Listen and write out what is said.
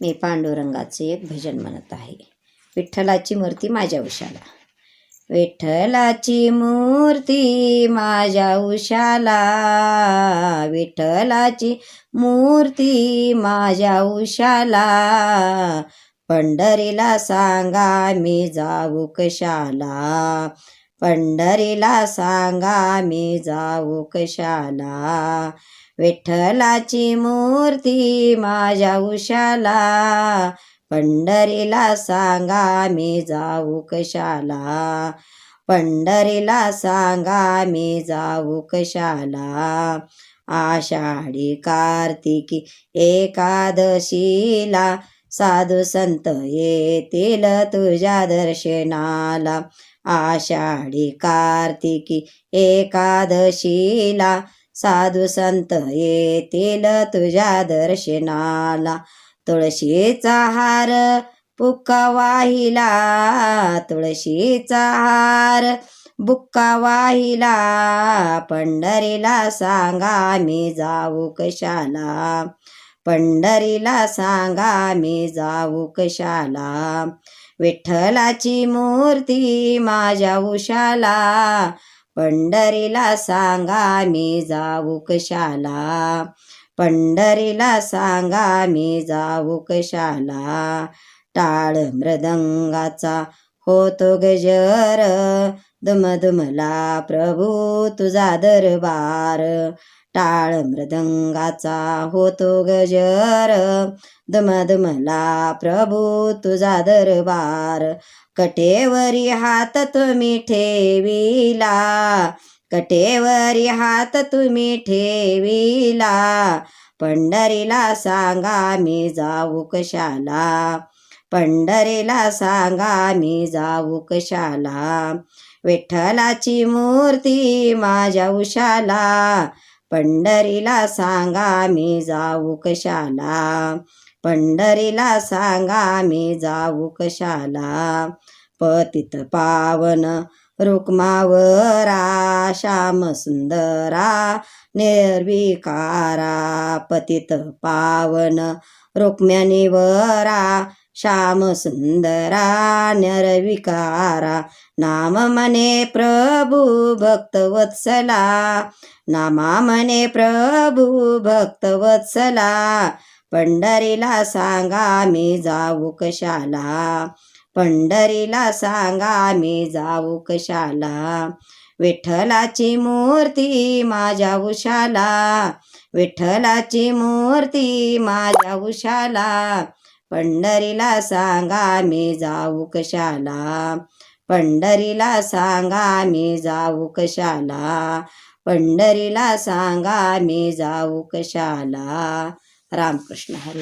मी पांडुरंगाचे एक भजन म्हणत आहे. विठ्ठलाची मूर्ती माझ्या उशाला. विठ्ठलाची मूर्ती माझ्या उशाला, विठ्ठलाची मूर्ती माझ्या उशाला, पंढरीला सांगा मी जाऊ कशाला, पंढरीला सांगा मी जाऊ कशाला. विठ्ठलाची मूर्ती माझ्या उशाला, पंढरीला सांगा मी जाऊ कशाला, पंढरीला सांगा मी जाऊ कशाला. आषाढी कार्तिकी एकादशीला साधू संत येतील तुझ्या दर्शनाला. आषाढी कार्तिकी एकादशीला साधू संत येतील तुझ्या दर्शनाला. तुळशीचा हार बुक्का वाहिला, तुळशीचा हार बुक्का वाहिला, पंढरीला सांगा मी जाऊ कशाला, पंढरीला सांगा मी जाऊ कशाला. विठ्ठलाची मूर्ती माझ्या उशाला, पंढरीला सांगा मी जाऊ कशाला, पंढरीला सांगा मी जाऊ कशाला. टाळ मृदंगाचा होतो गजर, दुमदुमला प्रभू तुझा दरबार. टाळ मृदंगाचा होतो गजर, दुमदुमला प्रभू तुझा दरबार. कटेवरी हात तुम्ही ठेविला, कटेवरी हात तुम्ही ठेविला, पंढरीला सांगा मी जाऊ कशाला, पंढरीला सांगा मी जाऊ कशाला. विठ्ठलाची मूर्ती माझ्या उशाला, पंढरीला सांगा मी जाऊ कशाला, पंढरीला सांगा मी जाऊ कशाला. पतित पावन रुक्मावरा श्याम सुंदरा निर्विकारा, पतित पावन रुक्मिणीवरा श्याम सुंदरा निर्विकारा. नाम म्हणे प्रभू भक्त वत्सला, नामा म्हणे प्रभू भक्त वत्सला, पंढरीला सांगा मी जाऊ कशाला, पंढरीला सांगा मी जाऊ कशाला. विठ्ठलाची मूर्ती माझ्या उशाला, विठ्ठलाची मूर्ती माझ्या उशाला, पंढरीला सांगा मी जाऊ कशाला, पंढरीला सांगा मी जाऊ कशाला, पंढरीला सांगा मी जाऊ कशाला. रामकृष्ण हरी.